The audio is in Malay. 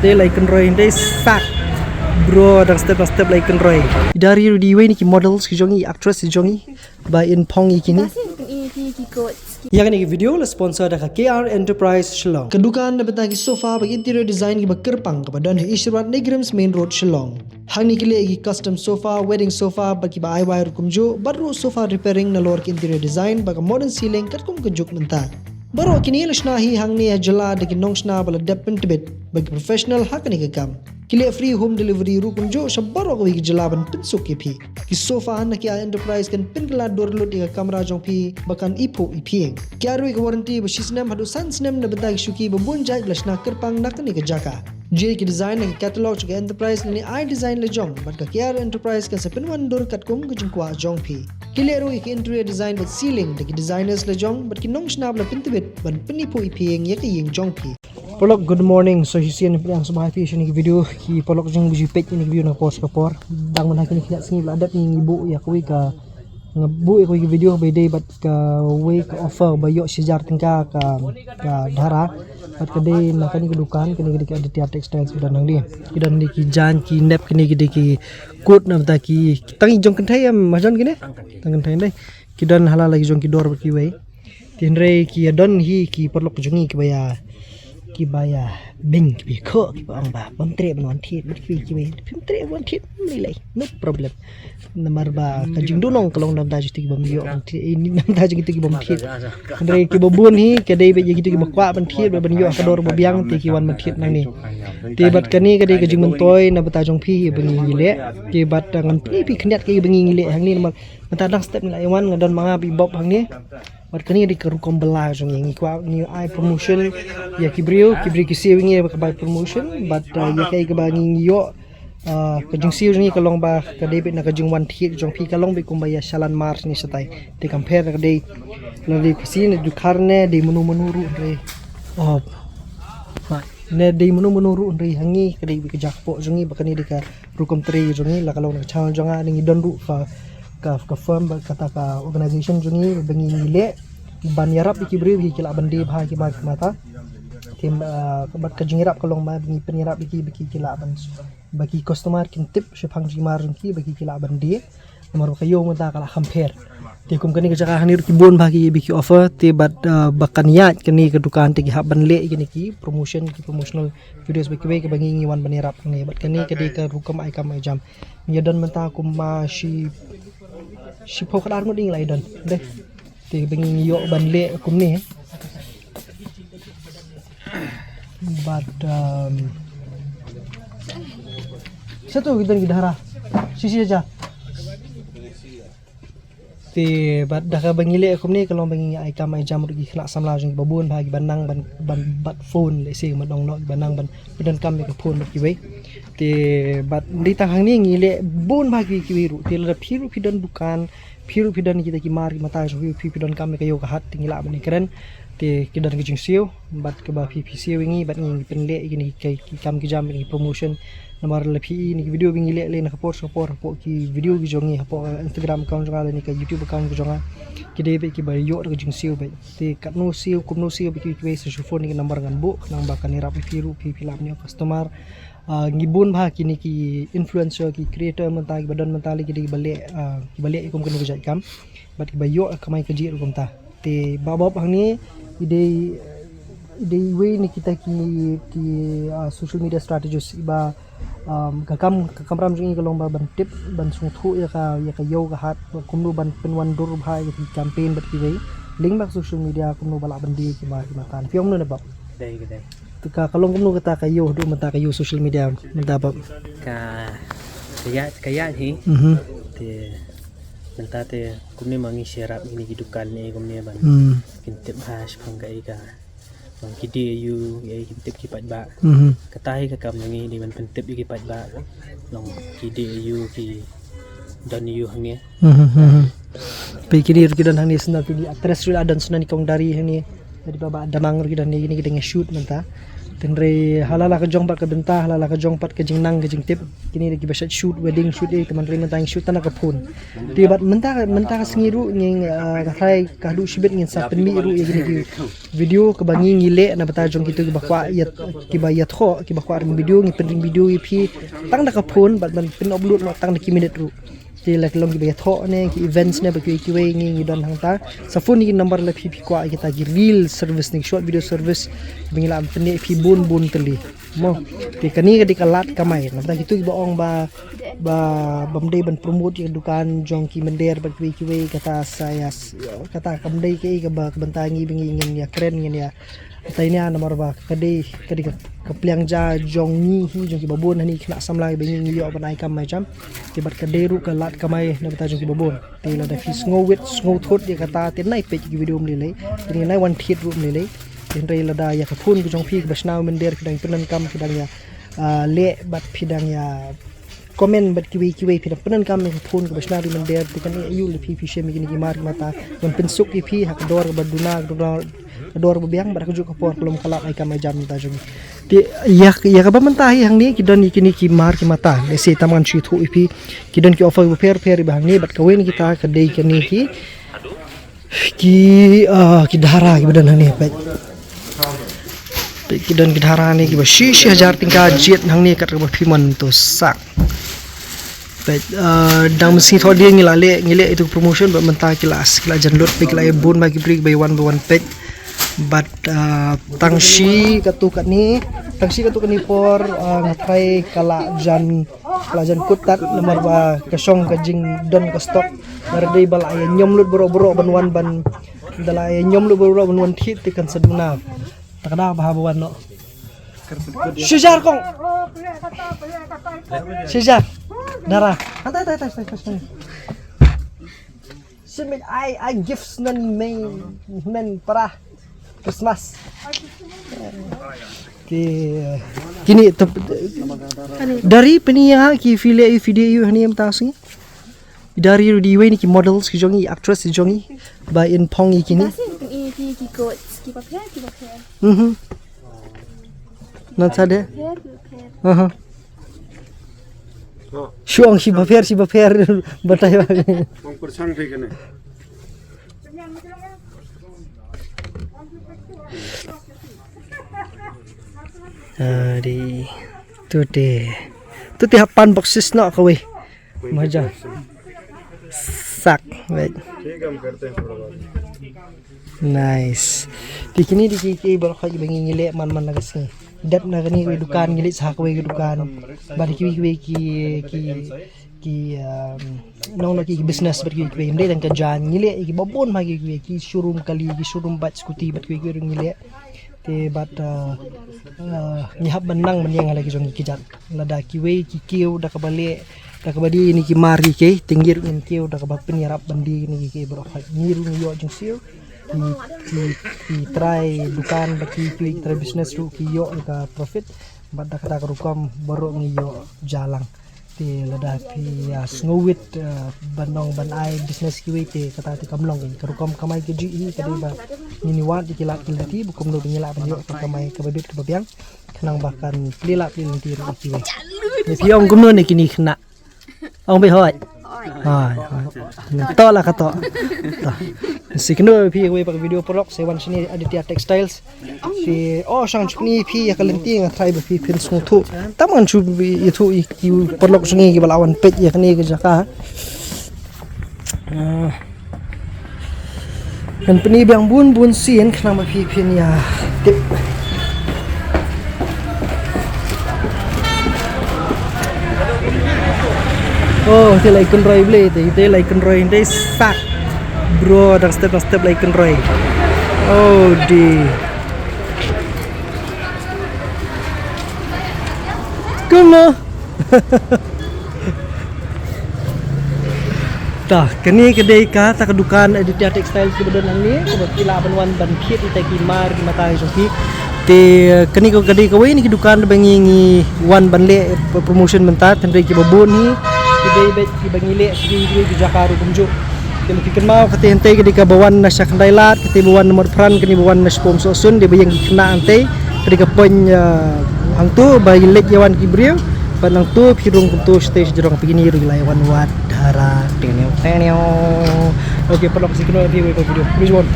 Dia like Roy ini sak bro dan step like Roy. Dari diwe ni ki models ki jongi actress ki jongi by in Pong ikini. Yang ini video la sponsor dah KR Enterprise Shillong. Kedukaan dapat lagi sofa bagi interior design ki bakirpang kepada Ishrat Negrams Main Road Shillong. Hang ni kile lagi custom sofa, wedding sofa bagi ba IY rukumjo, baru sofa repairing na lor ki interior design bagi modern ceiling kat kum kejuk mentah. Baru kini lashnahi hang ni jala de ki nongsna bala depen tibet bagi professional hak ni kekam. Kile free home delivery rukum jo sabaro ko ki jalaban pinsuk ki phi. Ki sofa na ki enterprise kan pinkala dorlut di kamera jong phi bakan ipo ipieng. Kiaru ki warranty ba sisnem hadu sansnem na betag shuki ba bunjai lashna kerpang nak ni ke jaka. Jiri ki design na catalog ki enterprise ni I design le jong bat ka kiar enterprise kan sepinwan dor kat kum ke jingkwa jong phi. Kilero ki interior design bat ceiling de ki designers le jong bat ki nongsna bla pintibet ban penipo ipieng ya ki ying jong phi. Polok good morning, so hisian yang semua happy ni video ki polok jeng buju page ni video na post kapor dang man hakini kiat singi adat ni ibu ya kuwi ka ngabu ko ki video by day but ka way ka offer bayo sejar tingka ka dhara but ka day na kani kedukan kini ki Aditya Textiles dan nang dia kidan ni ki jan ki nep kini ki kut na ta ki tangi jong kentai majon kini tangan thai dai kidan halal lagi jong ki dor ki way tinre ki adon hi ki polok jongi ki baya bing ki ko ki bang ba pemtre ban thit bit ki pemtre ban thit milai no problem namar ba ka jing dunong kalong nam da juti bam yo ini nam da juti bam thit andre ki bobun hi ke dei be juti ki bakwa ban thit ban yo ka dor ba biang ti ki wan ban thit nang ni ti bat kani ka dei ka jing mun toy na bata jong phi bengi le ki bat ngan pi khniat ki bengi le hang ni namar mata dang step ni lai wan ngadon manga bi bob hang ni bat kani di kerukom belah jong yang ikwa ni I promotion ya kibri ki sewing ya ka promotion but ya kai ka bangi yo ka jung siu ni kalong ba ka debit na ka jung wan thit jong phi kalong be kumbaya shalan mars ni satai te compare ka dei lali kusin du karne de menu re oh ne de menu re hangi ka dei ka jakpo jongi bakani de ka rukom tri jongi la kalong na chal jonga ni don ru ka firm kata ka organization jongi bengi le ban yarap ikibri ki kila bandi bha ki ba mata tim bat ka jingirap kalong ma bengi penyarap biki kila ban bagi customer kin tip shepang jimar ki bagi kila bandi nomor kayo mata kala compare ti kum kani ka jaka hanir ki bon bagi biki offer ti bat bakan yat kani ke dukan ti hab ban le kini ki promotional videos bagi bangi ngiwan banirap ni bat kani ka di ka rukam ai kam ai jam nyadon mata kum ma shi pokadar ngoding lai don deh ti bengi yo ban le kum ni but satu kita ni dahara sisi aja ti bat dah ka bengi le kum ni kalau bengi ai kam ai jam rugi khla samla jing babun bagi banang ban bat phone le se madong no banang ban pidan kam ka phone ki wei ti bat di tahang ni ngile bon bagi ki wiru ti la phiru pidan bukan phiru pidan kita ki mar ki mata so pidan kam ka yo ka hat tingila ban keren ti kidan ki jing siu bat ke ba siu wingi bat ngi penle gini ki kam ki jam ni promotion nomor lepi ni video bingi le na kapor ki video ki jongi hapo Instagram account jonga ni ka YouTube account ki jonga ki de be ki ba yo ka jing siu be ti kat no siu kum no siu be ki we sa phone ni number ngan bu nang ba kan ni rap firu filam ni customer ngibun bha kini ki influencer ki creator menta ki badan mentali ki balik ikum kena kerja kam bat ki bayo kamai kerja rukum ta te babab hang ni ide way ni kita ki social media strategies iba kakam ram jing kalong ba ban tip ban sung thu ya ka yo ka hat kumnu ban penwan dur bha ki campaign bat ki way link bak social media kumnu bala bandi ki ma kan fiong no na bab dai ka kalong kumnu kata kayo do mata kayo social media menta bab ka kaya hi te menta te kumni mangi share ini hidupan ni kumni ban kintip hash panggai ka bang kide yu ai kintip ki pat ba katai ka kam ngi di ban kintip ki pat ba long kide yu ki dan yu hangi pe kini dan hangi sena pilih actress adan sena ni kong dari hangi dari baba damang dan ni kita nge-shoot menta Tenre halala ka jong pat ka benta halala ka jong pat ka jing nang ka jing tip kini lagi basat shoot wedding shoot teman rin tang shoot tanah ka phone ti bat menta ka sengiru nging ka thai ka du shibet ngin sa penmi ru ya gini video ka bangi ngile na bata jong kitu bakwa yat ki ba yat kho ki bakwa ring video ngi penring video ip tang na ka phone bat man pin upload no tang na ki minute ru ti lak long ki ba yat kho ne ki events ne ba ki we ngi don hang ta sa phone ni number la pp kwa kita gi real service ni short video service bingila penni ip bun teli mo ti kani ka dikalat kamay na ta kitu ba ong ba bamdai ban promote yung dukan jong ki mender ba ki kata saya kata kamdai ke ka ba bentangi bingin ya keren ngin ya tay niya na marba kadi kapliang ja jong ni jong ki babon hani kena samlai bingin yo banai kam mai jam ti bat kade ru ka lat kamai na bata jong ki babon ti la da fis ngo thot dia kata tin nai pe ki video mlele ni nai one thit ru mlele tin rai la da ya ka phun ku jong phi basnaw mender kidang penan kam kidang ya le bat phidang ya komen bat kiwi pidang penan kam ni phun ku basnaw mender ti kan yu le phi shemi ni ki mar mata yon pensuk ki phi hak dor baduna dor babiang bar kujuk kapor belum kalak ai kamai jam ta jung ti ya ka bamentahi hang ni kidon kini ki mar ki mata lesi taman chi thu ipi kidon ki offer per bang ni bat kawen kita ka dei kini ki dara ki badan hang ni pe kidon ki dara ni ki ba 6000 tingka jet hang ni kat ba phiman to sak pe dang mesin tho dia ngile itu promotion ba mentah kelas jan lot pe kila bun bagi break by one page but tangsi katu ni por ngatrai kala jan kutat nomor ba kasong kajing don ka stock bardai bal ay nyom lut boro ban dalay nyom lut boro ban wan thit kan saduna takada bahabawan no Shujar kong Shujar dara tai Simit I gifts nan men para Christmas. Kini dari peniya ki video hani am tasing. Dari diwe ni ki models ki jongi actress ki jongi ba in pong kini. Ki quotes ki paper. Not sade. Syong si paper batai ba. Persan thei kene. Di tu hapan boxes nak kau maja sak wait nice di kini di kiki berkah bangi ngile man lagas ni dat na kani dukan ngile sa kau dukan bari ki nong lagi business berki ndai dan kajan ngile ki babon magi ki showroom kali ki showroom bat skuti bat ki ngile te bat nyihap menang menyang lagi jong kijat lada kiwe kikiu dak balik dak badi ni ki mari ke tinggir ngin kiu dak ba penyarap bandi ni ki bro niru yo jong siu ki try dukan baki ki try business ru ki yo ka profit bat dak rukam baru ni yo jalang te lada pi snowit banong banai business kiwe te kata ti kamlong ke rukam kamai ke ji kadi ba niniwat dikilak kilati bukum no bingila banyo kamai kababit kababiang kenang bahkan lilak lilintir kiwe ni piong gumno ni kini kena ong be hoi to la ka to sikno pi we pak video porok sewan sini Aditya Textiles si sang chuni pi ya kalenting try ba pi pin sung thu taman chu itu porok sungi ki balawan pet ya kani ke jaka dan penibiang bun sin kenapa pi pin ya tip oh dia like conroy blade dia like conroy dia sak bro dak step like conroy oh di kuno tah kini kedai ka tak dukan Aditya Textile ki badan ni ko kila banwan ban khit ite ki mar ki mata joki te kini ko kedai ka we ni dukan bangi wan banle promotion mentat tendre ki babon ni kedai bet ki bangile sigi ki jakaru kumju tem ki kenmau kate hentei kedai ka bawan na syak dailat kate bawan nomor pran kini bawan na sponsor sun de bayang ki kena ante Tadi ke point hang tu bagi lek yawan kibrio panang tu pirung tu stage jorong begini ru lawan wat dara tenyo. Oke, perlu kasih kenal video. Please one.